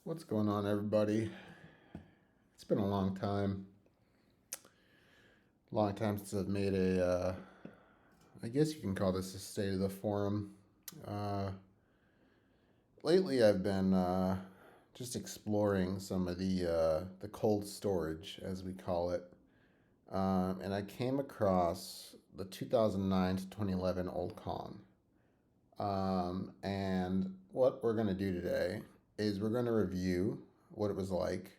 What's going on, everybody? It's been a long time. Long time since I've made I guess you can call this a state of the forum. Uh, Lately, I've been just exploring some of the cold storage, as we call it. And I came across the 2009 to 2011 Old Kong. And what we're going to do today is we're going to review what it was like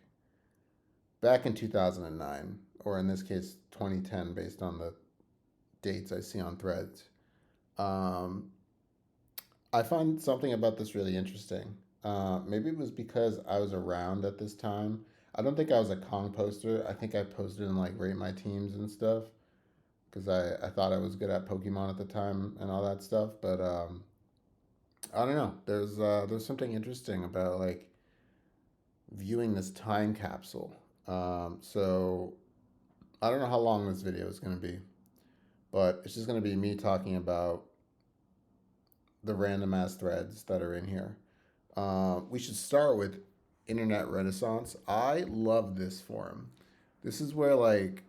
back in 2009, or in this case 2010, based on the dates I see on threads. um, I find something about this really interesting. Maybe it was because I was around at this time. I don't think I was a Kong poster. I think I posted in like rate my teams and stuff because I thought I was good at Pokemon at the time and all that stuff. But I don't know. There's something interesting about like viewing this time capsule. So I don't know how long this video is going to be, but it's just going to be me talking about the random ass threads that are in here. We should start with Internet Renaissance. I love this forum. This is where like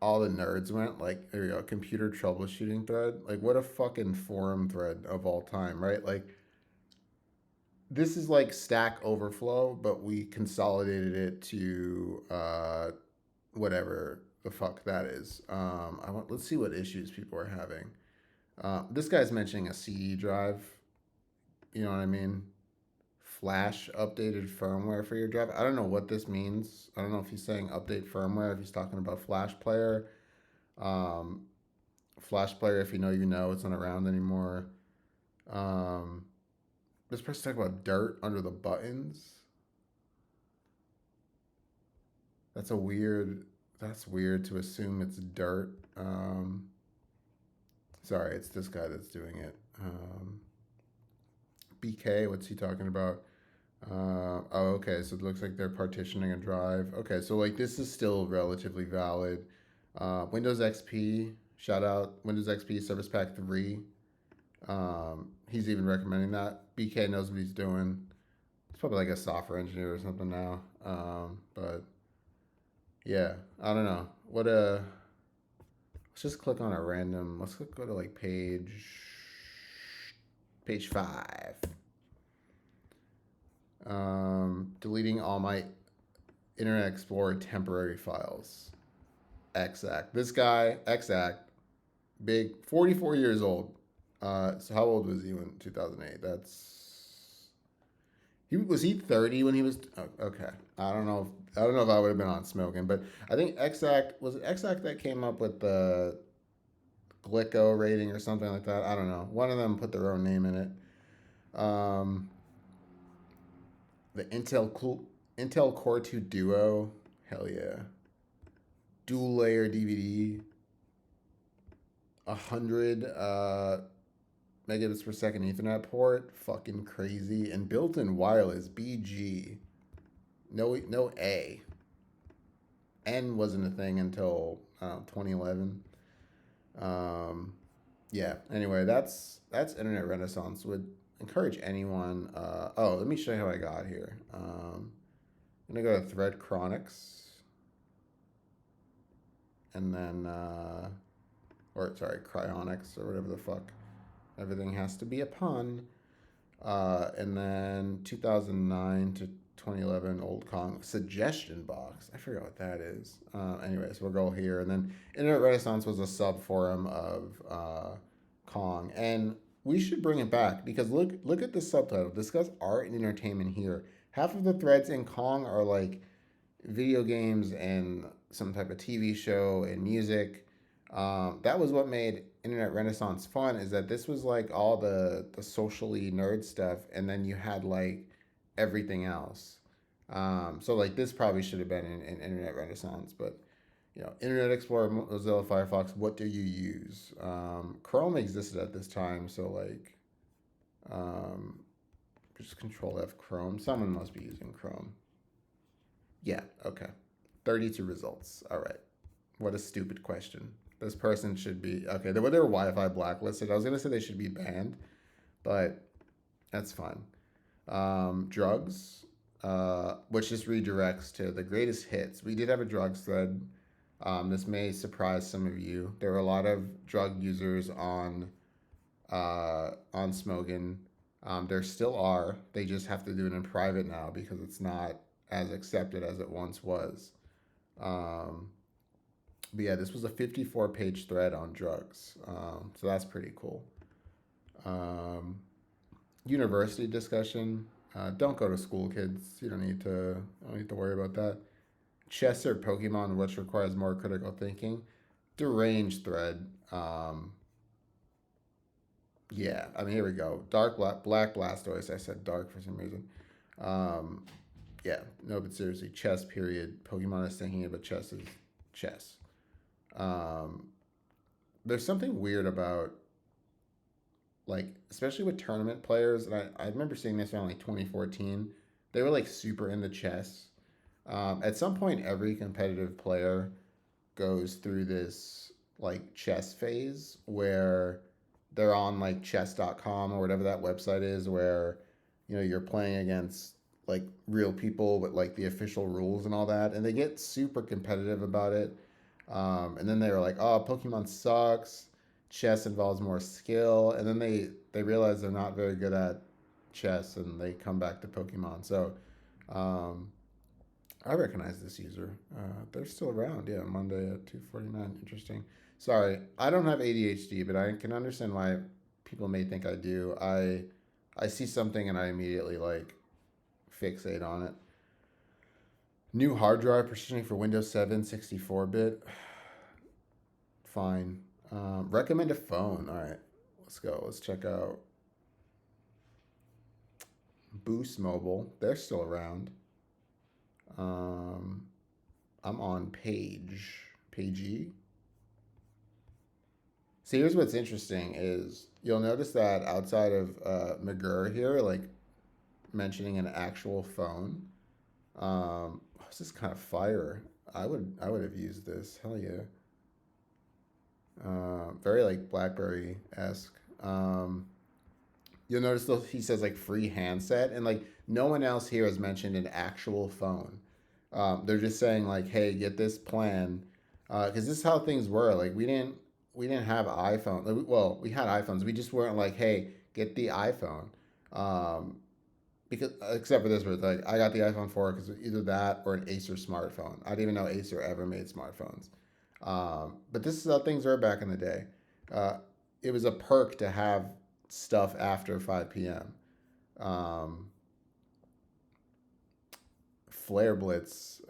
all the nerds went. Like there you go, computer troubleshooting thread. Like what a fucking forum thread of all time, right? Like this is like Stack Overflow, but we consolidated it to whatever the fuck that is. Let's see what issues people are having. This guy's mentioning a CD drive. You know what I mean? Flash updated firmware for your drive. I don't know what this means. I don't know if he's saying update firmware, if he's talking about Flash Player. Um, Flash Player, if you know, you know, it's not around anymore. Um, this person's talking about dirt under the buttons. That's a weird. That's weird to assume it's dirt. Sorry, it's this guy that's doing it. BK, what's he talking about? Oh, okay. So it looks like they're partitioning a drive. Okay, so like this is still relatively valid. Windows XP, shout out Windows XP Service Pack 3. He's even recommending that. BK knows what he's doing. He's probably like a software engineer or something now. But yeah, I don't know. Let's just click on a random. Let's go to like page 5. Deleting all my Internet Explorer temporary files. Exact. This guy, Exact, big, 44 years old. So how old was he in 2008? He 30 when he was okay. I don't know if I would have been on smoking, but I think Exact was it Exact that came up with the Glico rating or something like that. I don't know. One of them put their own name in it. The Intel Core 2 Duo, hell yeah. Dual layer DVD, 100 megabits per second Ethernet port, fucking crazy, and built-in wireless BG. No A. N wasn't a thing until 2011. Um, yeah. Anyway, that's Internet Renaissance. Would encourage anyone. Let me show you how I got here. I'm gonna go to Thread Chronics, and then or sorry, Cryonics or whatever the fuck. Everything has to be a pun. And then 2009 to 2011 Old Kong suggestion box. I forget what that is. Anyways, we'll go here. And then Internet Renaissance was a sub forum of Kong. And we should bring it back because look at the subtitle. Discuss art and entertainment here. Half of the threads in Kong are like video games and some type of TV show and music. That was what made Internet Renaissance fun, is that this was like all the socially nerd stuff, and then you had like everything else. So like this probably should have been in Internet Renaissance, but you know, Internet Explorer, Mozilla Firefox, what do you use? Chrome existed at this time, so like um, just Control F Chrome. Someone must be using Chrome. Yeah, okay. 32 results. All right. What a stupid question. This person should be okay. They were Wi-Fi blacklisted. I was gonna say they should be banned, but that's fine. Drugs. which just redirects to the greatest hits. We did have a drugs thread. This may surprise some of you. There were a lot of drug users on Smokin. There still are. They just have to do it in private now because it's not as accepted as it once was. Um, but yeah, this was a 54-page thread on drugs. So that's pretty cool. Um, University discussion. Don't go to school, kids. You don't need to worry about that. Chess or Pokemon, which requires more critical thinking. Deranged thread. Yeah, I mean, here we go. Black Blastoise. I said dark for some reason. Um, yeah, no, but seriously, chess. Period. Pokemon is thinking about chess is chess. Um, there's something weird about like, especially with tournament players, and I remember seeing this around like 2014. They were like super into chess. At some point, every competitive player goes through this like chess phase where they're on like chess.com or whatever that website is where you're playing against like real people with like the official rules and all that, and they get super competitive about it. And then they were like, oh, Pokemon sucks, chess involves more skill, and then they realize they're not very good at chess and they come back to Pokemon. So um, I recognize this user. They're still around. Yeah, Monday at 2:49. Interesting. Sorry, I don't have ADHD, but I can understand why people may think I do. I see something and I immediately like fixate on it. New hard drive positioning for Windows 7 64-bit. Fine. Recommend a phone. All right, let's go. Let's check out Boost Mobile. They're still around. Um, I'm on Page E. So here's what's interesting is you'll notice that outside of McGurr here, like mentioning an actual phone, this is kind of fire. I would have used this. Hell yeah. Very like BlackBerry esque. You'll notice though he says like free handset, and like no one else here has mentioned an actual phone. They're just saying like, hey, get this plan, because this is how things were. Like we didn't have iPhone. Well, we had iPhones. We just weren't like, hey, get the iPhone. Um, because except for this, where it's like I got the iPhone 4 because either that or an Acer smartphone. I didn't even know Acer ever made smartphones. But this is how things were back in the day. Uh, it was a perk to have stuff after 5 p.m. Um, Flare Blitz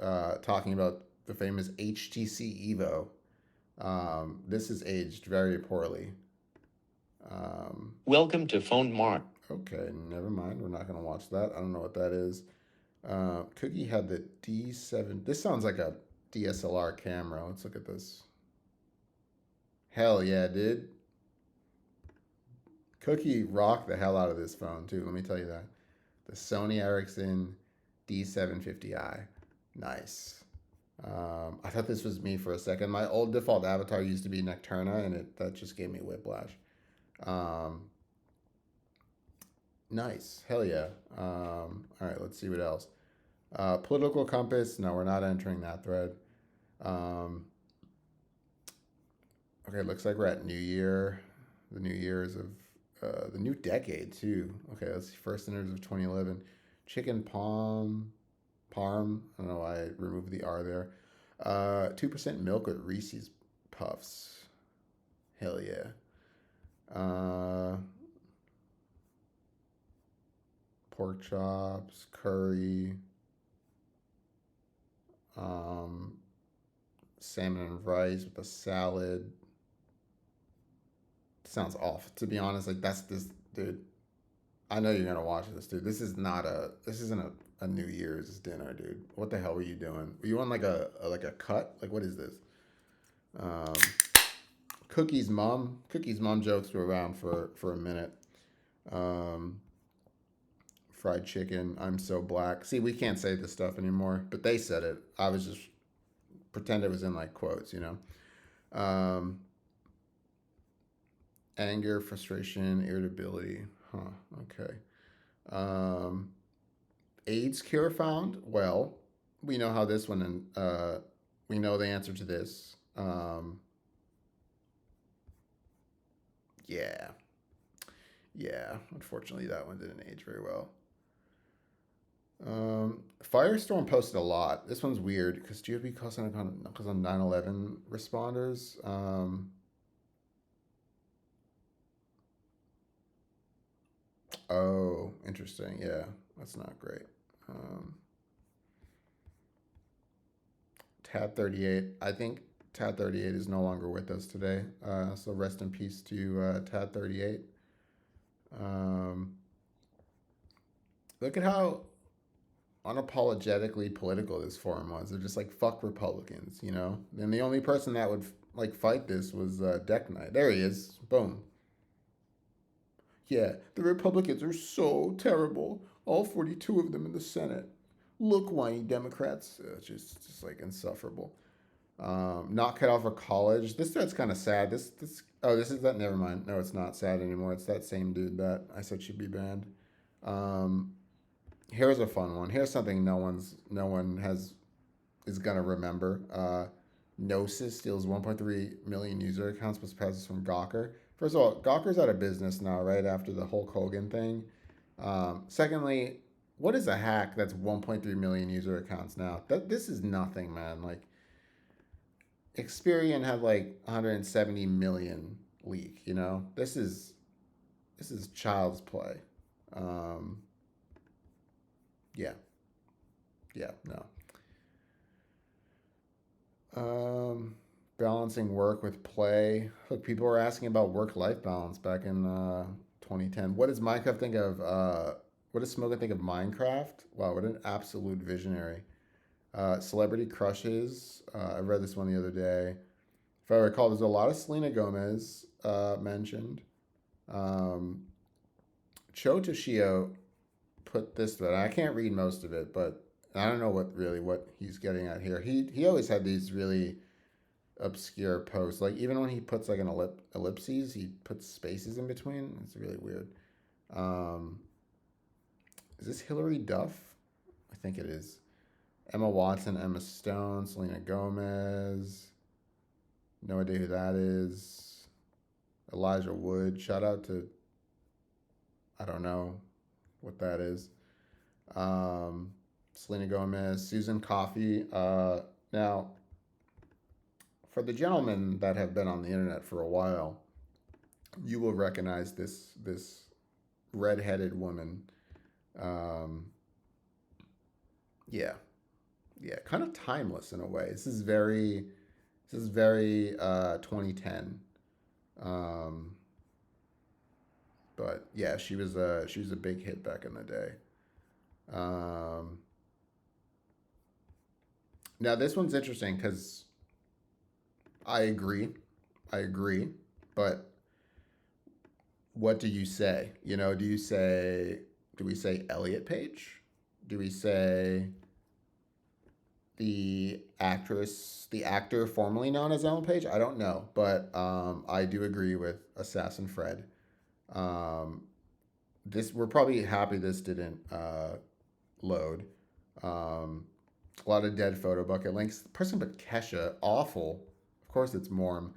talking about the famous HTC Evo. This is aged very poorly. Welcome to Phone Mart. Okay, never mind. We're not going to watch that. I don't know what that is. Cookie had the D7. This sounds like a DSLR camera. Let's look at this. Hell yeah, dude. Cookie rocked the hell out of this phone, too. Let me tell you that. The Sony Ericsson D750i. Nice. I thought this was me for a second. My old default avatar used to be Nocturna, and that just gave me whiplash. Um, nice. Hell yeah. All right, let's see what else. Political compass. No, we're not entering that thread. Um, okay, looks like we're at New Year. The New Year's of the new decade too. Okay, let's see. First inners of 2011. Chicken Parm. I don't know why I removed the R there. 2% milk with Reese's Puffs. Hell yeah. Pork chops, curry, um, salmon and rice with a salad. Sounds off. To be honest, like that's this dude. I know you're gonna watch this, dude. This isn't a New Year's dinner, dude. What the hell were you doing? Were you on like a cut? Like what is this? Um, Cookie's mom jokes were around for a minute. Um, Fried chicken. I'm so black. See, we can't say this stuff anymore, but they said it. I was just pretend it was in like quotes, you know. Anger, frustration, irritability. Huh. Okay. Um, AIDS cure found? Well, we know how this one, we know the answer to this. Yeah, yeah. Unfortunately, that one didn't age very well. Firestorm posted a lot. This one's weird because GOP calls on 9/11 responders. Oh, interesting. Yeah, that's not great. Um, Tad 38. I think Tad 38 is no longer with us today. So rest in peace to Tad 38. Um, Look at how unapologetically political this forum was. They're just like fuck Republicans, you know. And the only person that would like fight this was Deck Knight. There he is. Boom. Yeah, the Republicans are so terrible. All 42 of them in the Senate. Look, whiny Democrats. Just like insufferable. Not cut off of college. This thread's kind of sad. This. Oh, this is that. Never mind. No, it's not sad anymore. It's that same dude that I said should be banned. Um, Here's a fun one. Here's something no one has is gonna remember. Gnosis steals 1.3 million user accounts plus passes from Gawker. First of all, Gawker's out of business now, right after the Hulk Hogan thing. Secondly, what is a hack that's 1.3 million user accounts now? This is nothing, man. Like Experian had like 170 million leak. You know, this is child's play. Um, yeah, yeah, no. Balancing work with play. Look, people were asking about work-life balance back in 2010. What does Minecraft think of? What does Smoken think of Minecraft? Wow, what an absolute visionary. Celebrity crushes. I read this one the other day. If I recall, there's a lot of Selena Gomez mentioned. Um, Cho Toshio put this thread. I can't read most of it, but I don't know what he's getting at here. He always had these really obscure posts. Like even when he puts like an ellipses, he puts spaces in between. It's really weird. Um, is this Hillary Duff? I think it is. Emma Watson, Emma Stone, Selena Gomez. No idea who that is. Elijah Wood. Shout out to I don't know what that is. Um, Selena Gomez, Susan Coffey. Now, for the gentlemen that have been on the internet for a while, you will recognize this redheaded woman. Um, yeah, yeah, kind of timeless in a way. This is very 2010. Um, but yeah, she was a big hit back in the day. Um, Now this one's interesting because I agree, I agree, but what do you say? You know, do we say Elliot Page? Do we say the actor formerly known as Ellen Page? I don't know, but I do agree with Assassin Fred. Um, this we're probably happy this didn't load. Um, a lot of dead photo bucket links. Person but Kesha, awful. Of course, it's Morm.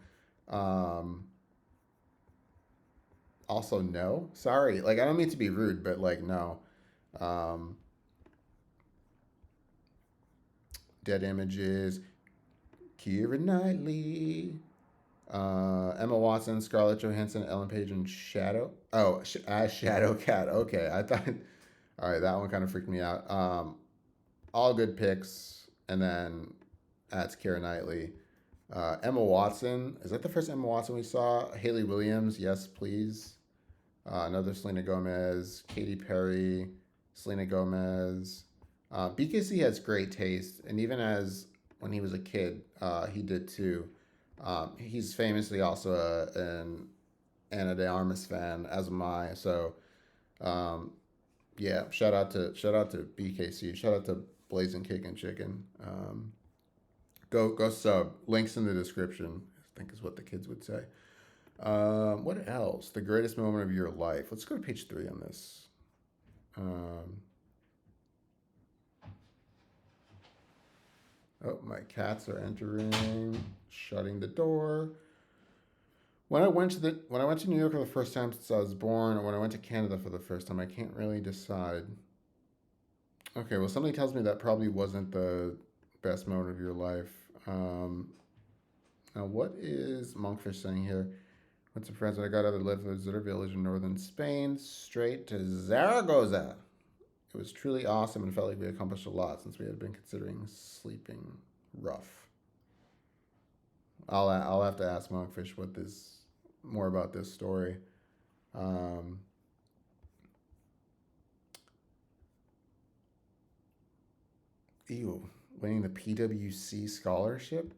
Um, Also, no. Sorry. Like, I don't mean to be rude, but like, no. Um, Dead images. Keira Knightley. Emma Watson, Scarlett Johansson, Ellen Page, and Shadow. Oh, Shadow Cat. Okay, I thought. All right, that one kind of freaked me out. All good picks, and then that's Keira Knightley. Emma Watson. Is that the first Emma Watson we saw? Haley Williams. Yes, please. Another Selena Gomez. Katy Perry. Selena Gomez. BKC has great taste, and even as when he was a kid, he did too. He's famously also an Anna de Armas fan, as am I. So um, yeah, shout out to BKC. Shout out to Blazing Cake and Chicken. Go sub. Links in the description. I think is what the kids would say. What else? The greatest moment of your life. Let's go to page 3 on this. Um, Oh, my cats are entering, shutting the door. When I went to New York for the first time since I was born, or when I went to Canada for the first time, I can't really decide. Okay, well, something tells me that probably wasn't the best moment of your life. Now, what is Monkfish saying here? What's the friends when I got out of the visitor village in northern Spain, straight to Zaragoza. It was truly awesome and felt like we accomplished a lot since we had been considering sleeping rough. I'll have to ask Monkfish what this more about this story. Um, ew, winning the PWC scholarship.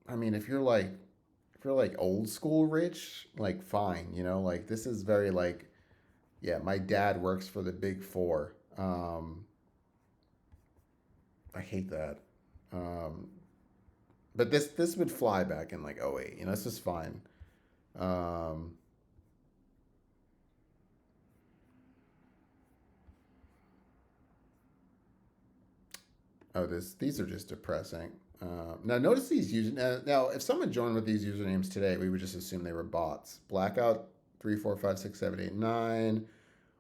I mean, if you're like old school rich, like fine, like this is very like yeah, my dad works for the big four. I hate that. Um, but this would fly back in like '08. This is fine. Um, oh, these are just depressing. Now notice these now if someone joined with these usernames today, we would just assume they were bots. Blackout 3456789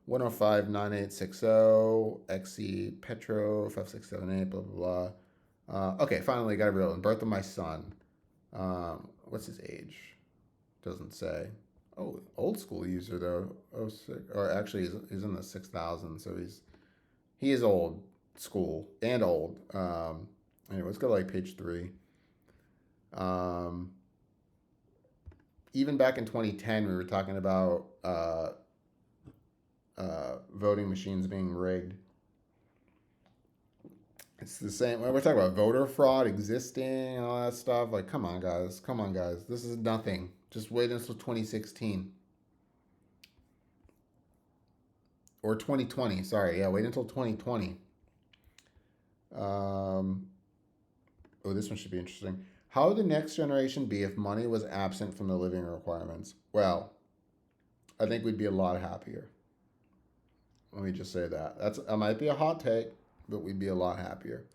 1059860 XC Petro 5678 blah blah blah. Okay, finally got a real one. Birth of my son. What's his age? Doesn't say. Oh, old school user though. Oh, six, or actually he's in the 6,000, so he is old school and old. Anyway, let's go to like page 3. Um, Even back in 2010, we were talking about voting machines being rigged. It's the same. We're talking about voter fraud existing and all that stuff. Like, come on, guys. Come on, guys. This is nothing. Just wait until 2016 or 2020. Sorry, yeah, wait until 2020. Um, oh, this one should be interesting. How would the next generation be if money was absent from the living requirements? Well, I think we'd be a lot happier. Let me just say that might be a hot take, but we'd be a lot happier.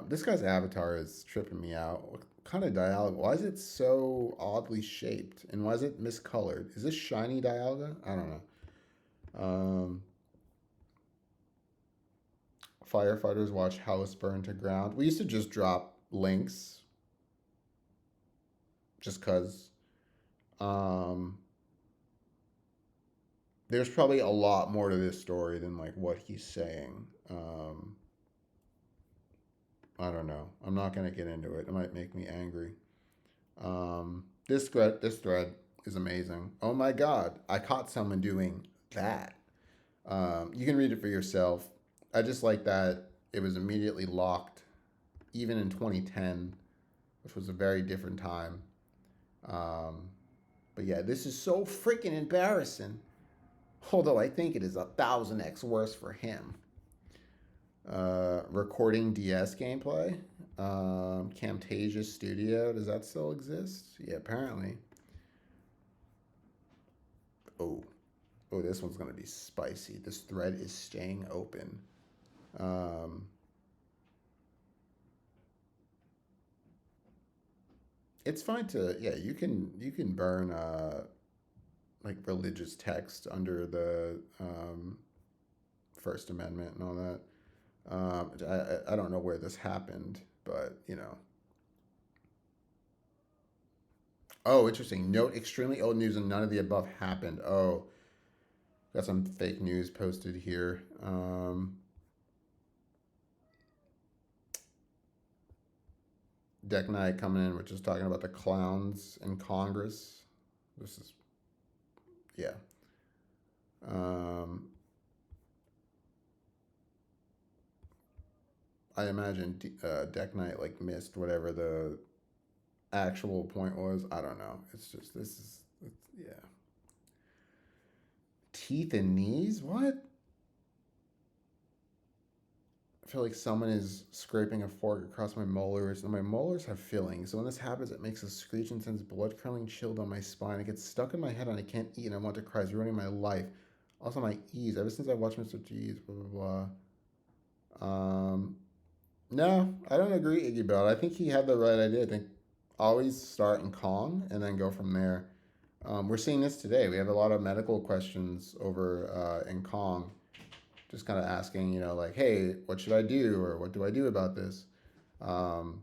This guy's avatar is tripping me out. What kind of Dialga? Why is it so oddly shaped? And why is it miscolored? Is this shiny Dialga? I don't know. Um, Firefighters watch house burn to ground. We used to just drop links just because. Um, there's probably a lot more to this story than like what he's saying. I don't know. I'm not gonna get into it. It might make me angry. This thread is amazing. Oh my god, I caught someone doing that. You can read it for yourself. I just like that it was immediately locked, even in 2010, which was a very different time. Um, but yeah, this is so freaking embarrassing. Although I think it is 1,000x worse for him. Recording DS gameplay. Camtasia Studio. Does that still exist? Yeah, apparently. Oh, oh, this one's gonna be spicy. This thread is staying open. Um, it's fine to yeah. You can burn like religious text under the First Amendment and all that. I don't know where this happened, but Oh, interesting. Note extremely old news and none of the above happened. Oh, got some fake news posted here. Deck Knight coming in, which is talking about the clowns in Congress. This is, yeah. Um, I imagine Deck Knight like missed whatever the actual point was. I don't know. It's just yeah. Teeth and knees? What? I feel like someone is scraping a fork across my molars, and my molars have fillings. So when this happens, it makes a screech and sends blood curling chill down my spine. It gets stuck in my head, and I can't eat. And I want to cry. It's ruining my life. Also, my ease. Ever since I watched Mr. G's, blah blah blah. No, I don't agree, Iggy Bell. I think he had the right idea. I think always start in Kong and then go from there. We're seeing this today. We have a lot of medical questions over in Kong, just kind of asking, like, hey, what should I do, or what do I do about this? Um,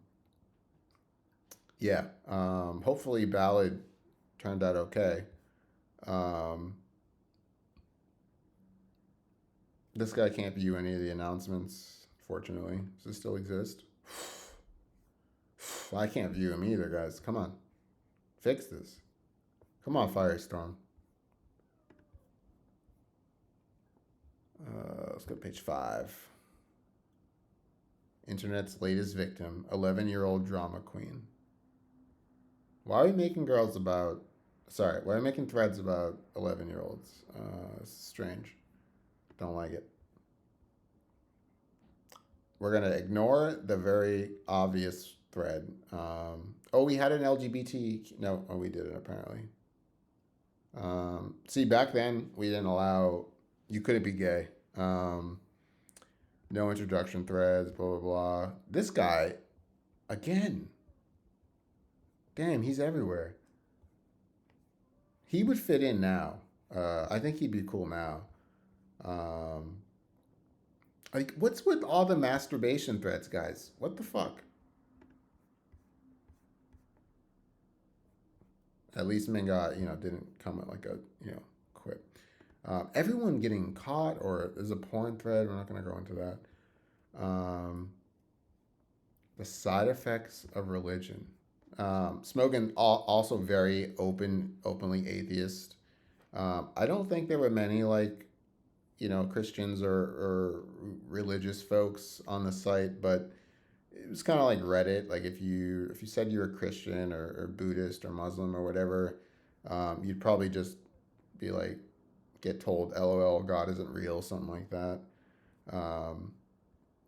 yeah. Hopefully, Ballad turned out okay. Um, this guy can't view any of the announcements. Fortunately, does it still exist? I can't view him either, guys. Come on, fix this. Come on, Firestorm. Let's go to page 5. Internet's latest victim, 11-year-old drama queen. Why are we making girls about. Sorry, why are we making threads about 11-year-olds? It's strange. Don't like it. We're going to ignore the very obvious thread. Oh, we had an LGBT. No, oh, we didn't, apparently. See, back then, we didn't allow. You couldn't be gay. No introduction threads, blah, blah, blah. This guy, again, damn, he's everywhere. He would fit in now. I think he'd be cool now. Um, like, what's with all the masturbation threads, guys? What the fuck? At least Mingot, didn't come at like a, quit. Everyone getting caught, or there's a porn thread. We're not going to go into that. Um, the side effects of religion. Smogan also very openly atheist. I don't think there were many like Christians or religious folks on the site, but it was kind of like Reddit. Like if you said you were Christian or Buddhist or Muslim or whatever, you'd probably just be like get told LOL God isn't real, something like that. Um,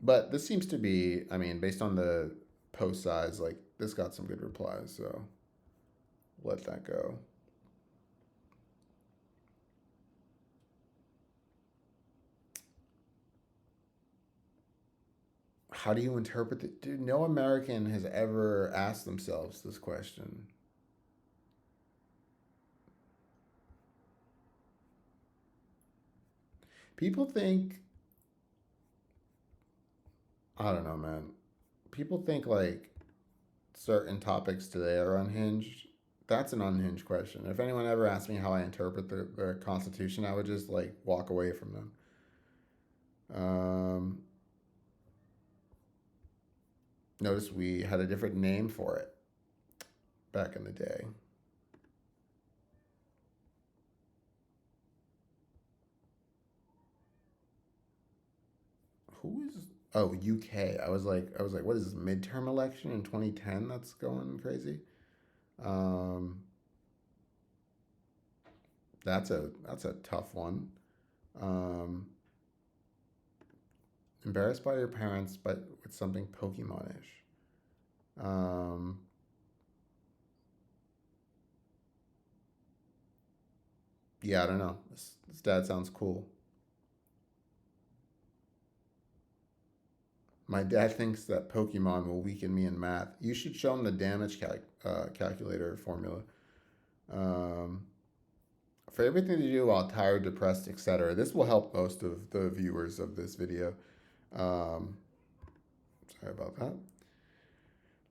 but this seems to be, I mean, based on the post size, like this got some good replies, so let that go. How do you interpret it? Dude, no American has ever asked themselves this question. People think, I don't know, man. People think like certain topics today are unhinged. That's an unhinged question. If anyone ever asked me how I interpret the Constitution, I would just like walk away from them. Um, Notice we had a different name for it back in the day. Who is? Oh, UK. I was like, what is this midterm election in 2010? That's going crazy. Um, that's a tough one. Um, Embarrassed by your parents, but with something Pokemon-ish. Um, yeah, I don't know. This dad sounds cool. My dad thinks that Pokemon will weaken me in math. You should show him the damage calculator formula. Um, for everything to do while tired, depressed, etc. This will help most of the viewers of this video. Um, Sorry about that.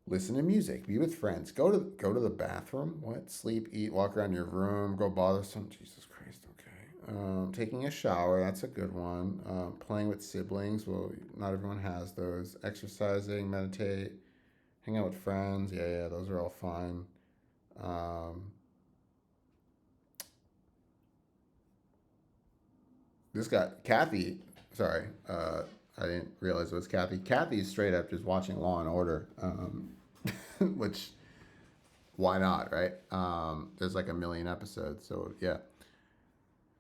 Listen to music. Be with friends. Go to the bathroom. What? Sleep, eat, walk around your room. Go bother some. Jesus Christ. Okay. Taking a shower. That's a good one. Playing with siblings. Well, not everyone has those. Exercising, meditate, hang out with friends. Yeah, yeah. Those are all fine. Um, this guy, Kathy. Sorry. I didn't realize it was Kathy. Kathy's straight up just watching Law and Order, which why not, right? There's like a million episodes, so yeah,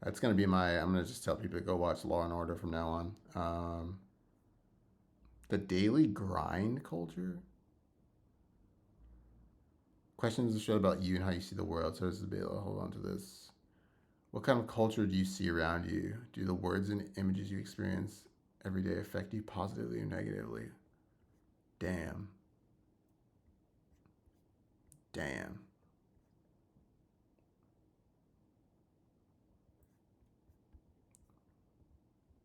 that's gonna be my. I'm gonna just tell people to go watch Law and Order from now on. The daily grind culture. Questions the show about you and how you see the world. So this is Bela. Hold on to this. What kind of culture do you see around you? Do the words and images you experience every day affect you positively or negatively? Damn. Damn.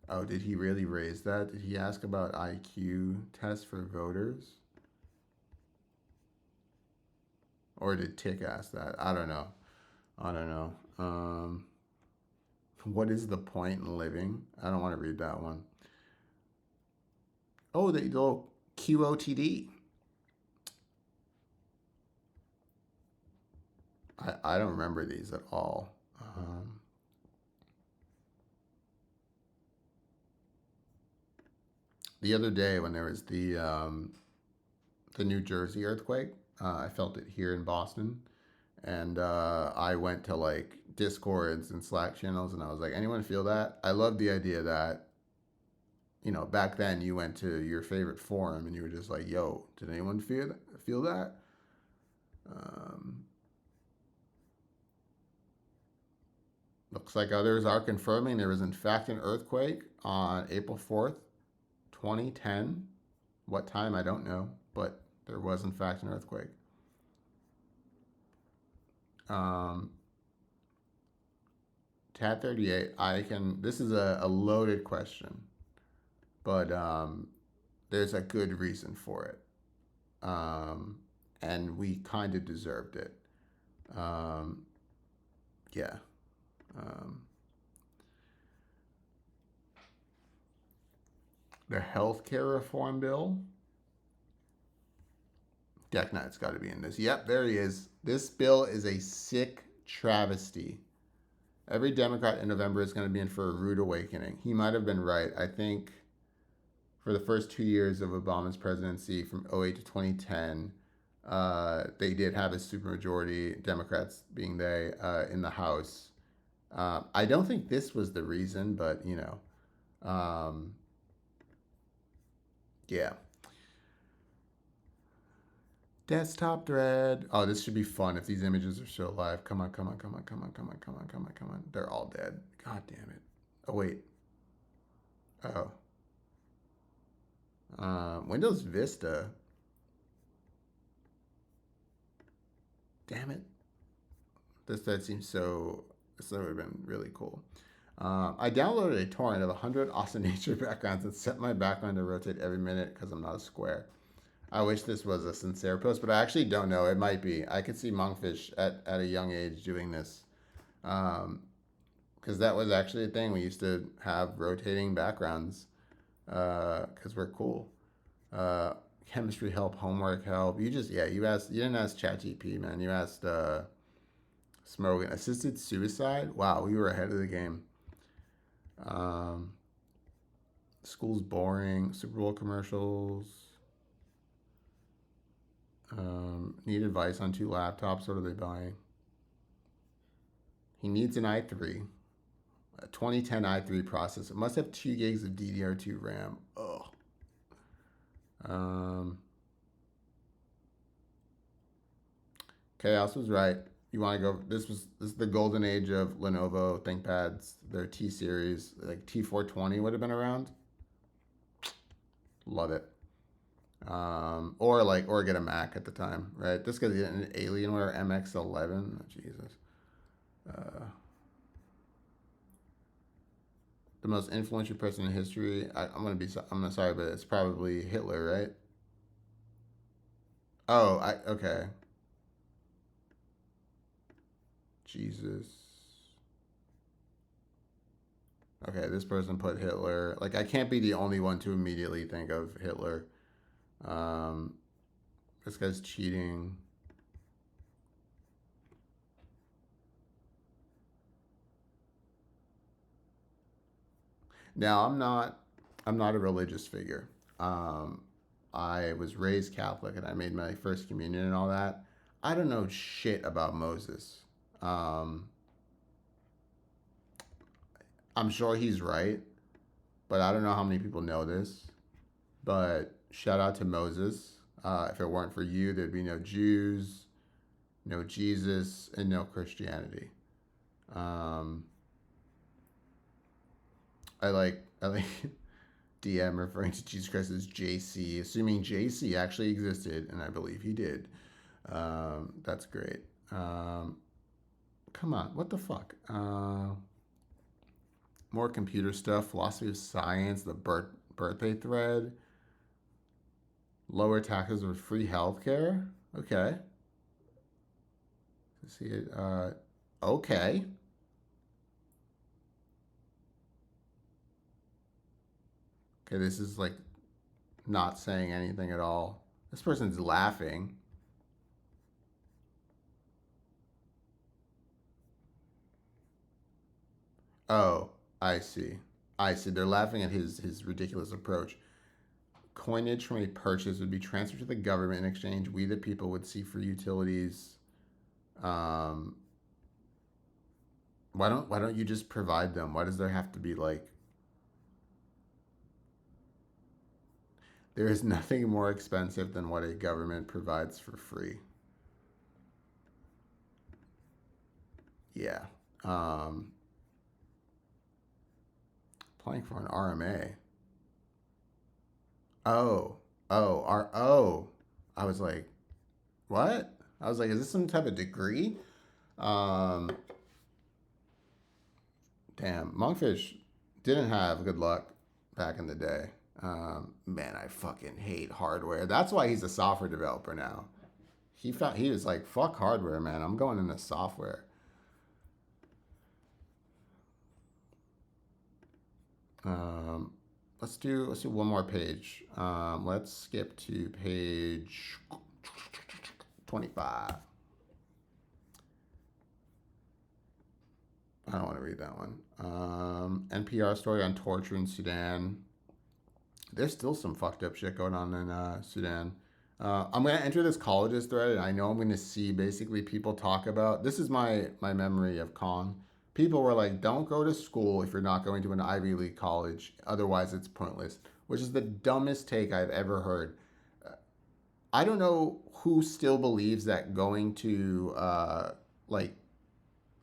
Oh, did he really raise that? Did he ask about IQ tests for voters? Or did Tick ask that? I don't know. I don't know. What is the point in living? I don't want to read that one. Oh, the little QOTD. I don't remember these at all. The other day when there was the New Jersey earthquake, I felt it here in Boston, and I went to like Discords and Slack channels, and I was like, anyone feel that? I love the idea that back then you went to your favorite forum and you were just like, yo, did anyone feel that? Um, Looks like others are confirming there was in fact an earthquake on April 4th, 2010. What time, I don't know, but there was in fact an earthquake. Um, Tab 38, this is a loaded question, but there's a good reason for it. And we kind of deserved it. Um, yeah. Um, the healthcare reform bill. Deck Knight's got to be in this. Yep, there he is. This bill is a sick travesty. Every Democrat in November is going to be in for a rude awakening. He might have been right. I think for the first 2 years of Obama's presidency from '08 to 2010, they did have a supermajority, Democrats being they, in the House. I don't think this was the reason, but yeah. Desktop thread. Oh, this should be fun if these images are still alive. Come on, come on, come on, come on, come on, come on, come on, come on. They're all dead. God damn it. Oh, wait. Oh. Windows Vista. Damn it. That seems so. This would have been really cool. I downloaded a torrent of 100 awesome nature backgrounds and set my background to rotate every minute because I'm not a square. I wish this was a sincere post, but I actually don't know. It might be. I could see Monkfish at a young age doing this. Because that was actually a thing. We used to have rotating backgrounds because we're cool. Chemistry help, homework help. You didn't ask ChatGPT, man. You asked Smoke. Assisted suicide. Wow, we were ahead of the game. School's boring. Super Bowl commercials. Need advice on 2 laptops. What are they buying? He needs an i3, a 2010 i3 processor. Must have 2 gigs of DDR2 RAM. Ugh. Chaos was right. You want to go? This is the golden age of Lenovo ThinkPads. Their T series, like T420, would have been around. Love it. Or get a Mac at the time, right? This guy's getting an Alienware MX11. Oh, Jesus. The most influential person in history. I'm sorry, but it's probably Hitler, right? Oh, okay. Jesus. Okay, this person put Hitler. Like, I can't be the only one to immediately think of Hitler. Um, this guy's cheating. Now, I'm not a religious figure. Um, I was raised Catholic and I made my first communion and all that. I don't know shit about Moses. Um, I'm sure he's right, but I don't know how many people know this. But shout out to Moses. If it weren't for you, there'd be no Jews, no Jesus, and no Christianity. Um, I like DM referring to Jesus Christ as JC, assuming JC actually existed, and I believe he did. That's great. Come on, what the fuck? More computer stuff, philosophy of science, the birthday thread, lower taxes or free healthcare. Okay. See it. Okay. Okay, this is like not saying anything at all. This person's laughing. Oh, I see. I see. They're laughing at his ridiculous approach. Coinage from a purchase would be transferred to the government in exchange. We, the people, would see for utilities. Um, why don't you just provide them? Why does there have to be like there is nothing more expensive than what a government provides for free. Yeah. Um, Applying for an RMA. Oh, oh. I was like, what? I was like, is this some type of degree? Um, Damn, Monkfish didn't have good luck back in the day. Man, I fucking hate hardware. That's why he's a software developer now. He was like, fuck hardware, man. I'm going into software. Um, let's do one more page. Let's skip to page 25. I don't want to read that one. NPR story on torture in Sudan. There's still some fucked up shit going on in Sudan. I'm gonna enter this colleges thread, and I know I'm gonna see basically people talk about. This is my memory of Kong. People were like, "Don't go to school if you're not going to an Ivy League college. Otherwise, it's pointless." Which is the dumbest take I've ever heard. I don't know who still believes that going to like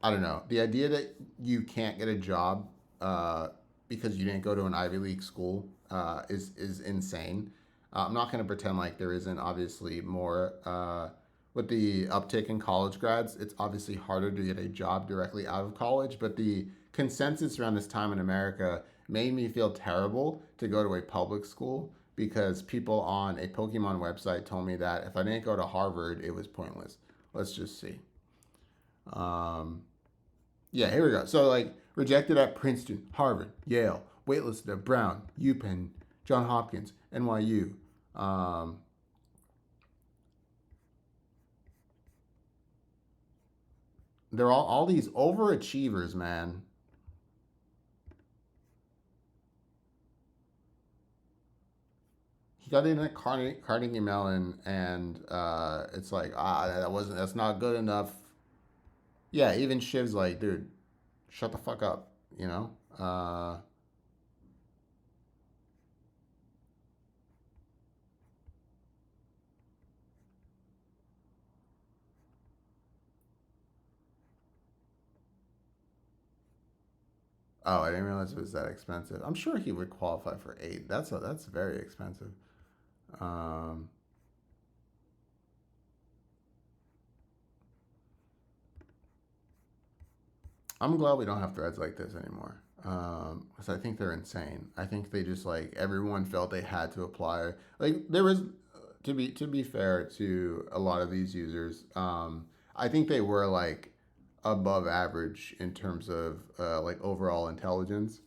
I don't know. The idea that you can't get a job because you didn't go to an Ivy League school is insane. I'm not going to pretend like there isn't obviously more. With the uptick in college grads, it's obviously harder to get a job directly out of college. But the consensus around this time in America made me feel terrible to go to a public school because people on a Pokemon website told me that if I didn't go to Harvard, it was pointless. Let's just see. Um, yeah, here we go. So like rejected at Princeton, Harvard, Yale, waitlisted at Brown, UPenn, John Hopkins, NYU. Um, they're all these overachievers, man. He got in at Carnegie Mellon, and it's like that's not good enough. Yeah, even Shiv's like, dude, shut the fuck up, you know. Oh, I didn't realize it was that expensive. I'm sure he would qualify for 8. That's very expensive. Um, I'm glad we don't have threads like this anymore. Because I think they're insane. I think they just like everyone felt they had to apply. Like there was, to be fair to a lot of these users, I think they were like above average in terms of like overall intelligence.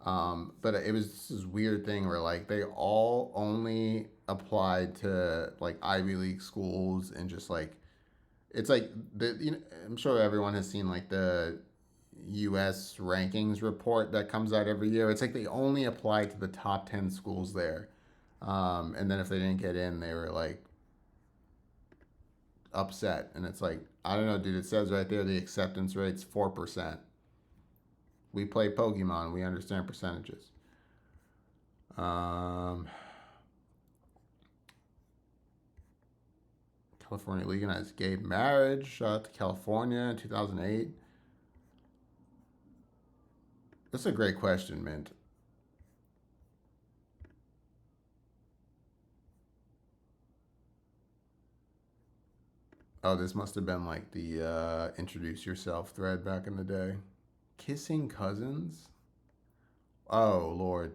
But it was this weird thing where like they all only applied to like Ivy League schools and just like it's like I'm sure everyone has seen like the U.S. rankings report that comes out every year. It's like they only apply to the top 10 schools there, and then if they didn't get in, they were like upset. And it's like I don't know, dude. It says right there the acceptance rate's 4%. We play Pokemon. We understand percentages. Um, California legalized gay marriage. Shout out to California in 2008. That's a great question, Mint. Oh, this must have been like the introduce yourself thread back in the day. Kissing cousins? Oh, Lord.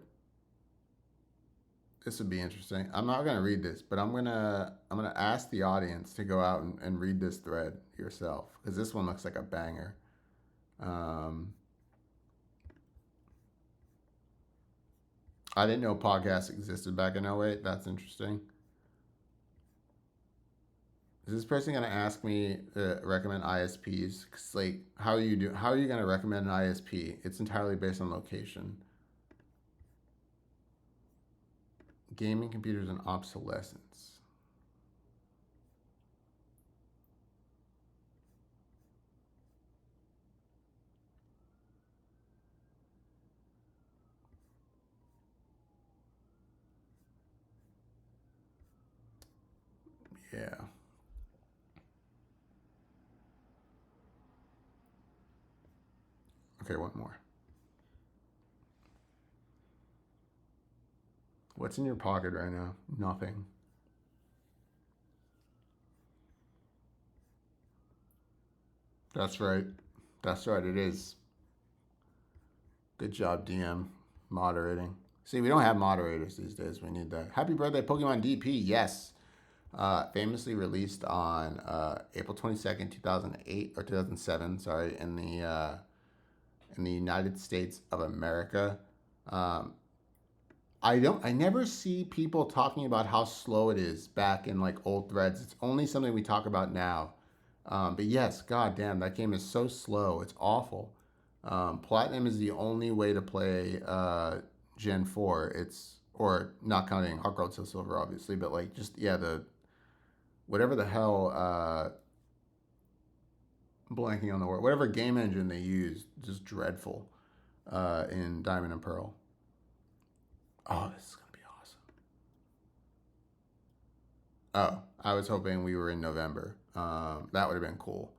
This would be interesting. I'm not gonna read this, but I'm gonna ask the audience to go out and read this thread yourself because this one looks like a banger. Um, I didn't know podcasts existed back in '08. That's interesting. Is this person gonna ask me to recommend ISPs? Cause like, how are you do? How are you gonna recommend an ISP? It's entirely based on location. Gaming computers and obsolescence. Yeah. Okay, one more. What's in your pocket right now? Nothing. That's right. That's right. It is. Good job, DM. Moderating. See, we don't have moderators these days. We need that. Happy birthday, Pokemon DP. Yes. Famously released on April 22nd, 2008 or 2007. Sorry, in the United States of America. Um, I never see people talking about how slow it is back in like old threads. It's only something we talk about now. But yes, god damn, that game is so slow. It's awful. Platinum is the only way to play Gen 4. It's or not counting Heart Gold Soul Silver, obviously, but like just yeah, the whatever the hell blanking on the word, whatever game engine they use, just dreadful in Diamond and Pearl. Oh, this is gonna be awesome. Oh, I was hoping we were in November. That would have been cool.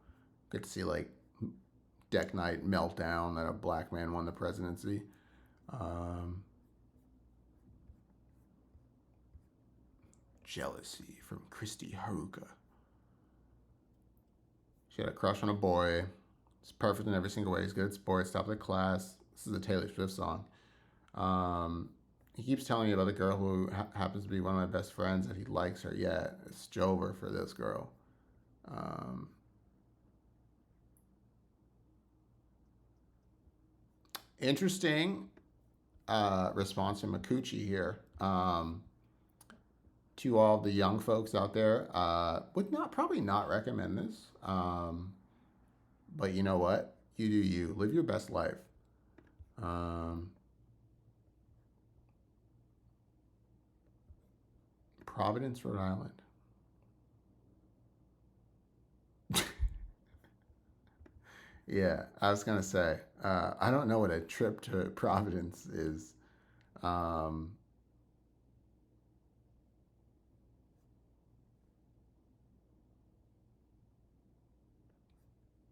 Get to see like Deck Knight meltdown that a black man won the presidency. Um, Jealousy from Christy Haruka. She had a crush on a boy. He's perfect in every single way. He's good at sports, top of the class. This is a Taylor Swift song. Um, he keeps telling me about the girl who happens to be one of my best friends that he likes her. Yeah, it's Jover for this girl. Um, interesting response from Makuchi here. To all the young folks out there, would not probably not recommend this. But you know what? You do you. Live your best life. Um, Providence, Rhode Island. Yeah, I was gonna say. I don't know what a trip to Providence is. Um,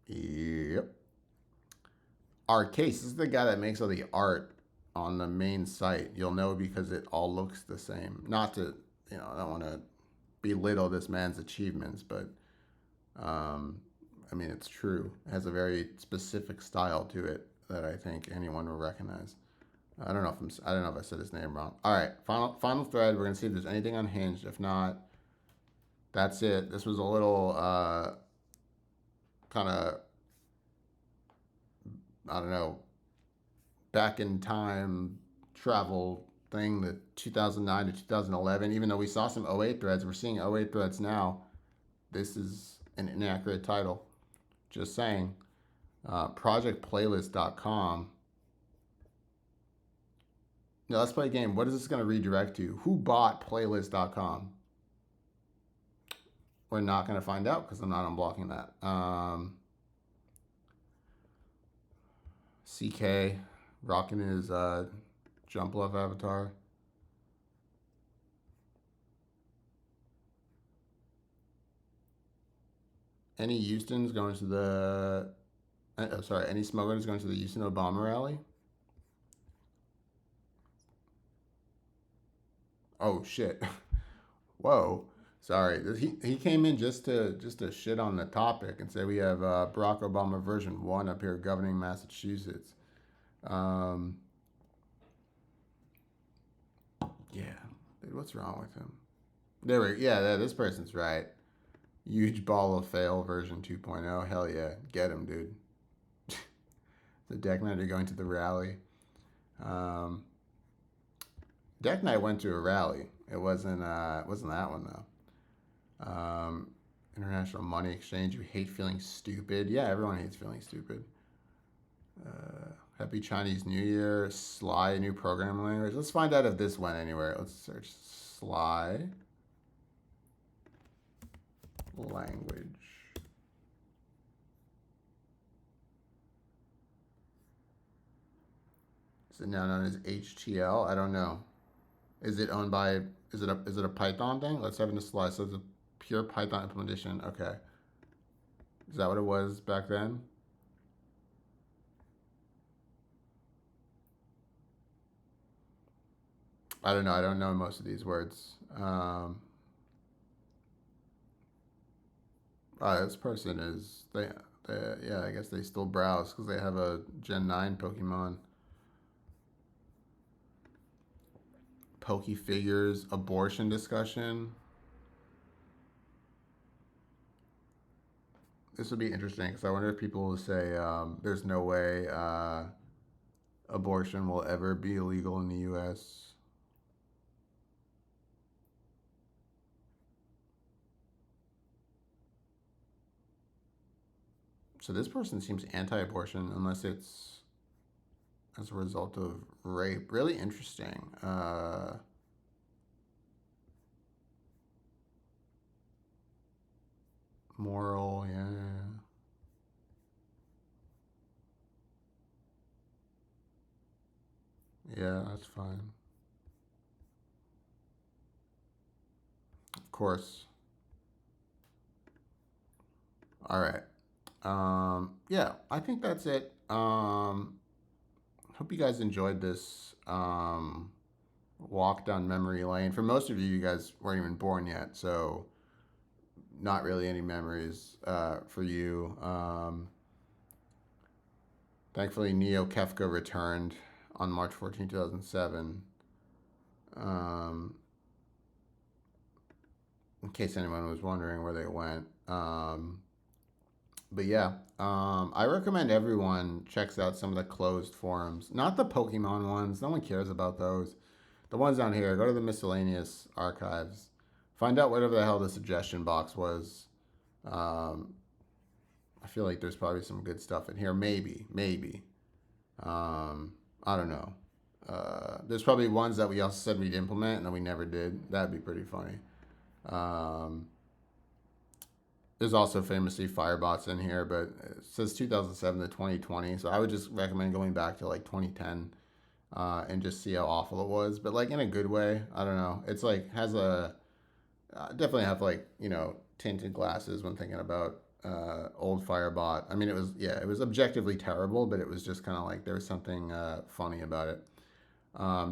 yep. Art Case this is the guy that makes all the art on the main site. You'll know because it all looks the same. Not to, I don't want to belittle this man's achievements, but um, I mean, it's true. It has a very specific style to it that I think anyone will recognize. I don't know if I said his name wrong. All right, final thread. We're gonna see if there's anything unhinged. If not, that's it. This was a little kind of I don't know back in time travel thing, the 2009 to 2011. Even though we saw some '08 threads, we're seeing '08 threads now. This is an inaccurate title. Just saying. Projectplaylist.com. Now let's play a game. What is this going to redirect to? Who bought playlist.com? We're not going to find out because I'm not unblocking that. CK rocking his Jump Love avatar. Any Houston's going to the. Sorry, any smugglers going to the Houston Obama rally? Oh shit. Whoa. Sorry, he came in just to shit on the topic and say we have Barack Obama version 1 up here governing Massachusetts. Um, yeah, dude, what's wrong with him? Yeah, this person's right. Huge ball of fail version 2.0. Hell yeah, get him, dude. The deck knight are going to the rally. Um, deck knight went to a rally. It wasn't that one though. International money exchange. You hate feeling stupid. Yeah, everyone hates feeling stupid. Happy Chinese New Year. Sly, new programming language. Let's find out if this went anywhere. Let's search Sly language. Is it now known as HTL? I don't know. Is it owned by? Is it a Python thing? Let's have it in a Sly. So it's a pure Python implementation. Okay. Is that what it was back then? I don't know. I don't know most of these words. This person is yeah. I guess they still browse because they have a Gen 9 Pokemon. Poke figures, abortion discussion. This would be interesting because I wonder if people will say there's no way abortion will ever be illegal in the U.S. So this person seems anti-abortion unless it's as a result of rape. Really interesting. Moral, yeah. Yeah, that's fine. Of course. All right. Yeah, I think that's it. Hope you guys enjoyed this walk down memory lane. For most of you, you guys weren't even born yet, so not really any memories for you. Thankfully, Neo Kefka returned on March 14, 2007. Um, in case anyone was wondering where they went. But yeah, I recommend everyone checks out some of the closed forums, not the Pokemon ones. No one cares about those. The ones down here. Go to the miscellaneous archives. Find out whatever the hell the suggestion box was. Um, I feel like there's probably some good stuff in here. Maybe. I don't know. There's probably ones that we also said we'd implement and then we never did. That'd be pretty funny. Um, there's also famously firebots in here, but it says 2007 to 2020. So I would just recommend going back to like 2010 and just see how awful it was. But like in a good way. I don't know. It's like has a definitely have like tinted glasses when thinking about old Firebot. I mean, it was objectively terrible, but it was just kind of like there was something funny about it.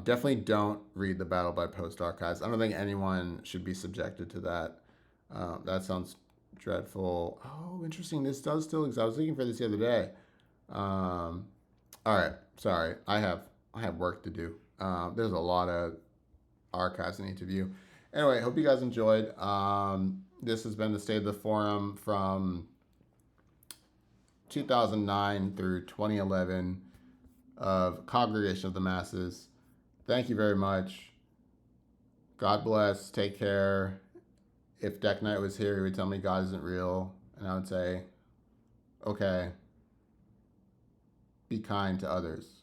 Definitely don't read the Battle by Post archives. I don't think anyone should be subjected to that. That sounds dreadful. Oh, interesting. This does still exist. I was looking for this the other day. Um, all right. Sorry. I have work to do. There's a lot of archives I need to view. Anyway, hope you guys enjoyed. This has been the State of the Forum from 2009 through 2011 of Congregation of the Masses. Thank you very much. God bless. Take care. If Deck Knight was here, he would tell me God isn't real. And I would say, okay, be kind to others.